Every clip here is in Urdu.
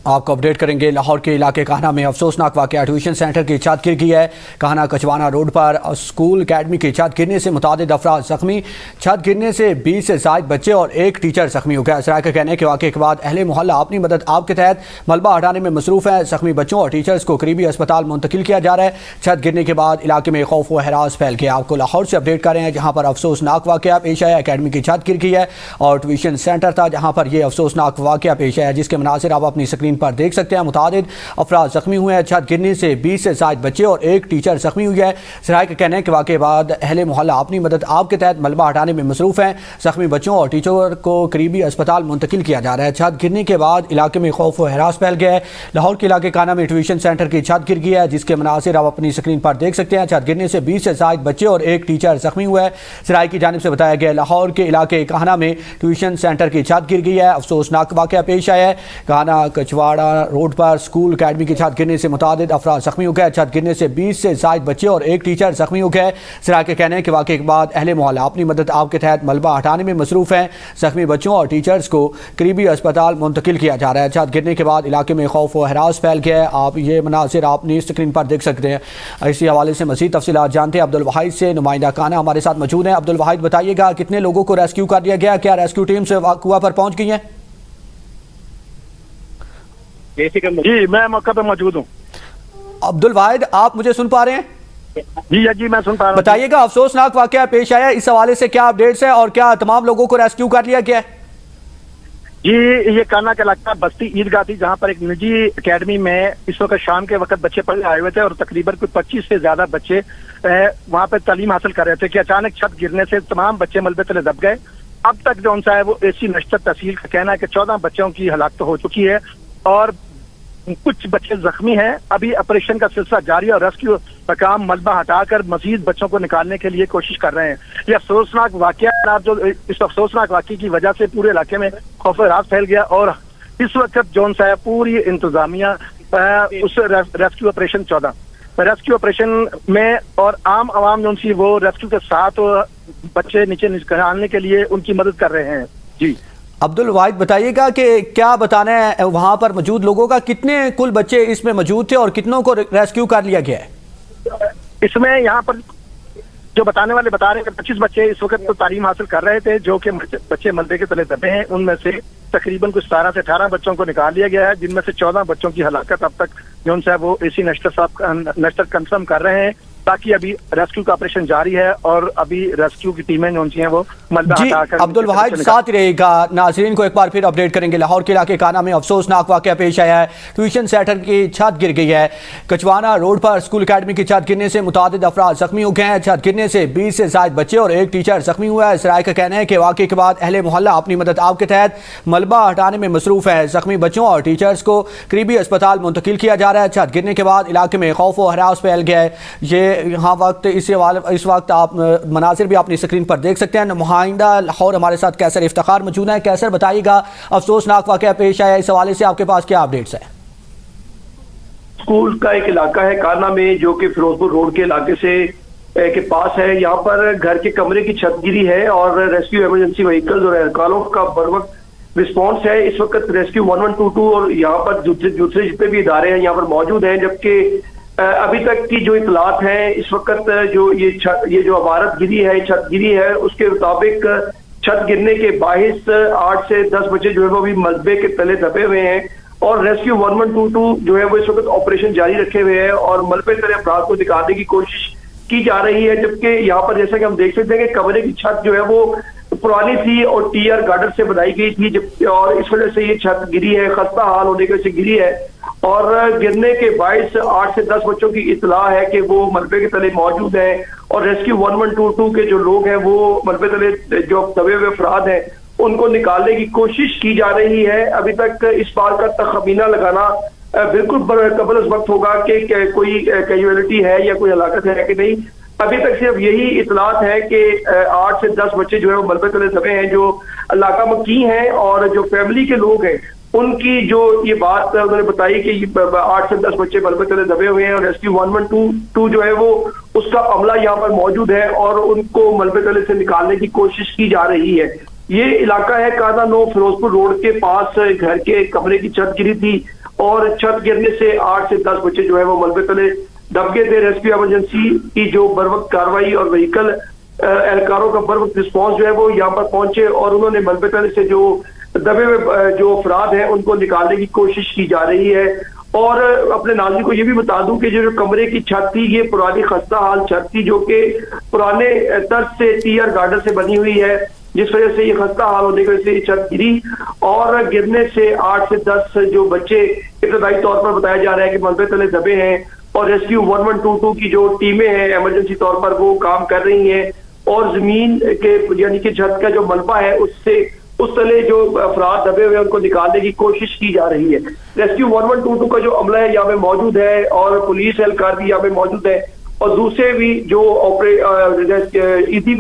آپ کو اپڈیٹ کریں گے۔ لاہور کے علاقے کاہنہ میں افسوسناک واقعہ، ٹیوشن سینٹر کی چھت گر گئی ہے۔ کاہنہ کچوانہ روڈ پر اسکول اکیڈمی کی چھت گرنے سے متعدد افراد زخمی۔ چھت گرنے سے 20 سے زائد بچے اور ایک ٹیچر زخمی ہو گیا۔ ذرائع کا کہنا ہے کہ واقعے کے بعد اہل محلہ اپنی مدد آپ کے تحت ملبہ ہٹانے میں مصروف ہے۔ زخمی بچوں اور ٹیچرز کو قریبی اسپتال منتقل کیا جا رہا ہے۔ چھت گرنے کے بعد علاقے میں خوف و ہراس پھیل گیا۔ آپ کو لاہور سے اپڈیٹ کر رہے ہیں جہاں پر افسوسناک واقعہ پیش آیا۔ اکیڈمی کی چھت گر گئی ہے اور ٹیوشن سینٹر تھا جہاں پر یہ افسوسناک واقعہ پیش آیا، جس کے مناظر آپ اپنی اسکرین پر دیکھ سکتے ہیں۔ متعدد افراد زخمی ہوئے ہیں۔ چھت گرنے سے 20 سے زائد بچے اور ایک ٹیچر زخمی ہوئی ہے۔ ذرائع کا کہنا ہے کہ واقعے بعد اہل محلہ اپنی مدد آپ کے تحت ملبہ ہٹانے میں مصروف ہیں۔ زخمی بچوں اور ٹیچر کو قریبی اسپتال منتقل کیا جا رہا ہے۔ چھت گرنے کے بعد علاقے میں خوف و ہراس پھیل گیا ہے۔ لاہور کے علاقے کاہنہ میں ٹیوشن سینٹر کی چھت گر گئی ہے، جس کے مناظر آپ اپنی اسکرین پر دیکھ سکتے ہیں۔ چھت گرنے سے 20 سے زائد بچے اور ایک ٹیچر زخمی ہوا ہے۔ ذرائع کی جانب سے بتایا گیا لاہور کے علاقے کاہنہ میں ٹیوشن سینٹر کی چھت گر گئی ہے۔ افسوسناک واقعہ پیش آیا ہے۔ کاہنہ کچواڑہ روڈ پر اسکول اکیڈمی کی چھت گرنے سے متعدد افراد زخمی ہو گئے۔ چھت گرنے سے 20 سے زائد بچے اور ایک ٹیچر زخمی ہو گئے۔ ذرائع کا کہنا ہے کہ واقعے کے بعد اہل محلہ اپنی مدد آپ کے تحت ملبہ ہٹانے میں مصروف ہیں۔ زخمی بچوں اور ٹیچرز کو قریبی اسپتال منتقل کیا جا رہا ہے۔ چھت گرنے کے بعد علاقے میں خوف و ہراس پھیل گیا ہے۔ آپ یہ مناظر اپنی اسکرین پر دیکھ سکتے ہیں۔ اسی حوالے سے مزید تفصیلات جانتے ہیں عبدالواحد سے، نمائندہ کاہنہ ہمارے ساتھ موجود ہیں۔ عبدالواحد بتائیے گا کتنے لوگوں کو ریسکیو کر لیا گیا؟ کیا ریسکیو ٹیم سے واقعہ پر پہنچ گئی ہیں؟ جی میں موقع پہ موجود ہوں۔ عبدالواحد آپ مجھے سن پا رہے ہیں؟ جی میں سن پا رہا ہوں۔ بتائیے گا افسوسناک واقعہ پیش آیا، اس حوالے سے کیا اپڈیٹس ہے اور کیا تمام لوگوں کو ریسکیو کر لیا گیا ہے؟ جی یہ کاہنہ کا علاقہ بستی عیدگاہ تھی جہاں پر ایک نجی اکیڈمی میں اس وقت شام کے وقت بچے پڑھنے آئے ہوئے تھے اور تقریباً کوئی 25 سے زیادہ بچے وہاں پہ تعلیم حاصل کر رہے تھے کہ اچانک چھت گرنے سے تمام بچے ملبے تلے دب گئے۔ اب تک جو ان سے ہے وہ AC نشتر تحصیل کا کہنا ہے کہ 14 بچوں کی ہلاکت ہو چکی ہے اور کچھ بچے زخمی ہیں۔ ابھی آپریشن کا سلسلہ جاری ہے اور ریسکیو کا کام ملبہ ہٹا کر مزید بچوں کو نکالنے کے لیے کوشش کر رہے ہیں۔ یہ افسوسناک واقعہ جو اس افسوسناک واقعے کی وجہ سے پورے علاقے میں خوف و ہراس پھیل گیا اور اس وقت جون سا ہے پوری انتظامیہ اس ریسکیو آپریشن 14 ریسکیو آپریشن میں اور عام عوام جو سی وہ ریسکیو کے ساتھ بچے نیچے نکالنے کے لیے ان کی مدد کر رہے ہیں۔ جی عبدالواحد بتائیے گا کہ کیا بتانا ہے وہاں پر موجود لوگوں کا، کتنے کل بچے اس میں موجود تھے اور کتنوں کو ریسکیو کر لیا گیا ہے؟ اس میں یہاں پر جو بتانے والے بتا رہے ہیں کہ 25 بچے اس وقت تو تعلیم حاصل کر رہے تھے جو کہ بچے ملبے کے تلے دبے ہیں۔ ان میں سے تقریباً کچھ 17 سے 18 بچوں کو نکال لیا گیا ہے، جن میں سے 14 بچوں کی ہلاکت اب تک جو صاحب وہ AC نشتر کنفرم کر رہے ہیں، تاکہ ابھی ریسکیو کا آپریشن جاری ہے اور ابھی ریسکیو کی ٹیمیں جو ہیں وہ ملبہ ہٹا کر عبدالواحد ساتھ رہے گا۔ ناظرین کو ایک بار پھر اپڈیٹ کریں گے۔ لاہور کے علاقے کاہنہ میں افسوسناک واقعہ پیش آیا ہے۔ ٹیوشن سینٹر کی چھت گر گئی ہے۔ کچوانہ روڈ پر اسکول اکیڈمی کی چھت گرنے سے متعدد افراد زخمی ہو گئے ہیں۔ چھت گرنے سے 20 سے زائد بچے اور ایک ٹیچر زخمی ہوا ہے۔ ذرائع کا کہنا ہے کہ واقعے کے بعد اہل محلہ اپنی مدد آپ کے تحت ملبہ ہٹانے میں مصروف ہے۔ زخمی بچوں اور ٹیچرز کو قریبی اسپتال منتقل کیا جا رہا ہے۔ چھت گرنے کے بعد علاقے میں خوف و ہراس پھیل گیا ہے۔ یہ یہاں اس وقت آپ مناظر بھی اپنی اسکرین پر دیکھ سکتے ہیں۔ نمائندہ لاہور ہمارے ساتھ کیسر افتخار موجود ہے۔ کیسر بتائیے گا افسوسناک واقعہ پیش آیا، اس حوالے سے آپ کے پاس کیا اپڈیٹس ہیں؟ اسکول کا ایک علاقہ ہے کاہنہ میں جو کہ فیروز پور روڈ کے علاقے سے کے پاس ہے۔ یہاں پر گھر کے کمرے کی چھت گری ہے اور ریسکیو ایمرجنسی وہیکلز اور اہلکاروں کا بروقت رسپانس ہے۔ اس وقت ریسکیو 1122 اور یہاں پر دوسرے جتنے بھی ادارے ہیں یہاں پر موجود ہیں، جبکہ ابھی تک کی جو اطلاعات ہیں اس وقت جو یہ جو عمارت گری ہے، چھت گری ہے، اس کے مطابق چھت گرنے کے باعث 8 سے 10 بچے جو ہے وہ بھی ملبے کے تلے دبے ہوئے ہیں اور ریسکیو 1122 جو ہے وہ اس وقت آپریشن جاری رکھے ہوئے ہیں اور ملبے تلے افراد کو نکالنے کی کوشش کی جا رہی ہے۔ جبکہ یہاں پر جیسا کہ ہم دیکھ سکتے ہیں کہ کمرے کی چھت جو ہے وہ پرانی تھی اور TR گارڈر سے بنائی گئی تھی اور اس وجہ سے یہ چھت گری ہے، خستہ حال ہونے کی وجہ سے گری ہے اور گرنے کے باعث 8 سے 10 بچوں کی اطلاع ہے کہ وہ ملبے کے تلے موجود ہیں اور ریسکیو 1122 کے جو لوگ ہیں وہ ملبے تلے جو دبے ہوئے افراد ہیں ان کو نکالنے کی کوشش کی جا رہی ہے۔ ابھی تک اس بات کا تخمینہ لگانا بالکل قبل از وقت ہوگا کہ کوئی کیجویلٹی ہے یا کوئی ہلاکت ہے کہ نہیں۔ ابھی تک صرف یہی اطلاعات ہے کہ 8 سے 10 بچے جو ہے وہ ملبے تلے دبے ہیں جو علاقہ مکی ہیں اور جو فیملی کے لوگ ہیں ان کی جو یہ بات انہوں نے بتائی کہ 8 سے 10 بچے ملبے تلے دبے ہوئے ہیں اور ریسکیو 1122 جو ہے وہ اس کا عملہ یہاں پر موجود ہے اور ان کو ملبے تلے سے نکالنے کی کوشش کی جا رہی ہے۔ یہ علاقہ ہے کانا 9 فیروزپور روڈ کے پاس، گھر کے کمرے کی چھت گری تھی اور چھت گرنے سے 8 سے 10 بچے جو ہے وہ ملبے تلے دب گئے تھے۔ ریسکیو ایمرجنسی کی جو بروقت کاروائی اور وہیکل اہلکاروں کا بروقت رسپانس جو ہے وہ یہاں پر پہنچے اور انہوں نے ملبے تلے سے جو دبے ہوئے جو افراد ہیں ان کو نکالنے کی کوشش کی جا رہی ہے۔ اور اپنے ناظرین کو یہ بھی بتا دوں کہ جو کمرے کی چھت تھی یہ پرانی خستہ حال چھت تھی جو کہ پرانے طرز سے ٹیئر گارڈر سے بنی ہوئی ہے، جس وجہ سے یہ خستہ حال ہونے کی وجہ سے یہ چھت گری اور گرنے سے 8 سے 10 جو بچے ابتدائی طور پر بتایا جا رہا ہے کہ ملبے تلے دبے ہیں اور ریسکیو 1122 کی جو ٹیمیں ہیں ایمرجنسی طور پر وہ کام کر رہی ہیں اور زمین کے یعنی کہ چھت کا جو ملبہ ہے اس تلے جو افراد دبے ہوئے ان کو نکالنے کی کوشش کی جا رہی ہے۔ ریسکیو 1122 کا جو عملہ ہے یہاں پہ موجود ہے اور پولیس اہلکار بھی یہاں پہ موجود ہے اور دوسرے بھی جو ایدھی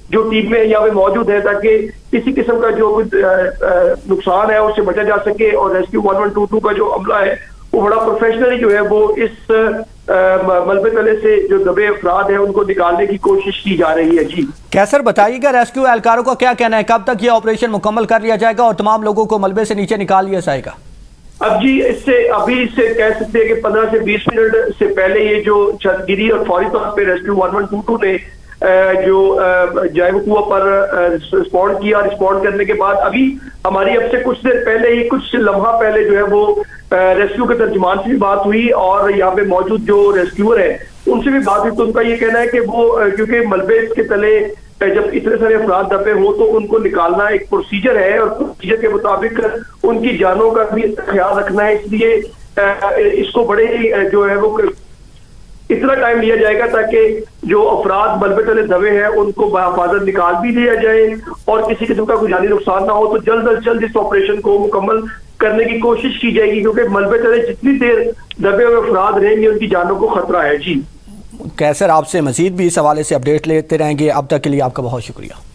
جو ٹیمیں یہاں پہ موجود ہے تاکہ کسی قسم کا جو نقصان ہے اس سے بچا جا سکے۔ اور ریسکیو 1122 کا جو عملہ ہے وہ بڑا پروفیشنلی جو ہے وہ اس ملبے تلے سے جو دبے افراد ہیں ان کو نکالنے کی کوشش کی جا رہی ہے۔ جی کیسر بتائیے گا ریسکیو اہلکاروں کا کیا کہنا ہے، کب تک یہ آپریشن مکمل کر لیا جائے گا اور تمام لوگوں کو ملبے سے نیچے نکال لیا جائے گا؟ اب جی ابھی سے کہہ سکتے ہیں کہ 15 سے 20 منٹ سے پہلے یہ جو چھت گری اور فوری طور پہ ریسکیو 1122 نے جو جائے وقوع پر رسپونڈ کیا، رسپونڈ کرنے کے بعد ابھی ہماری اب سے کچھ دیر پہلے ہی کچھ لمحہ پہلے جو ہے وہ ریسکیو کے ترجمان سے بھی بات ہوئی اور یہاں پہ موجود جو ریسکیور ہے ان سے بھی بات ہوئی تو ان کا یہ کہنا ہے کہ وہ کیونکہ ملبے کے تلے جب اتنے سارے افراد دبے ہو تو ان کو نکالنا ایک پروسیجر ہے اور پروسیجر کے مطابق ان کی جانوں کا بھی خیال رکھنا ہے، اس لیے اس کو بڑے ہی جو ہے وہ اتنا ٹائم لیا جائے گا تاکہ جو افراد ملبے تلے دبے ہیں ان کو بحفاظت نکال بھی لیا جائے اور کسی قسم کا کوئی جانی نقصان نہ ہو تو جلد از جلد اس آپریشن کو مکمل کرنے کی کوشش کی جائے گی کیونکہ ملبے تلے جتنی دیر دبے ہوئے افراد رہیں گے ان کی جانوں کو خطرہ ہے۔ جی کیسر آپ سے مزید بھی اس حوالے سے اپڈیٹ لیتے رہیں گے، اب تک کے لیے آپ کا بہت شکریہ۔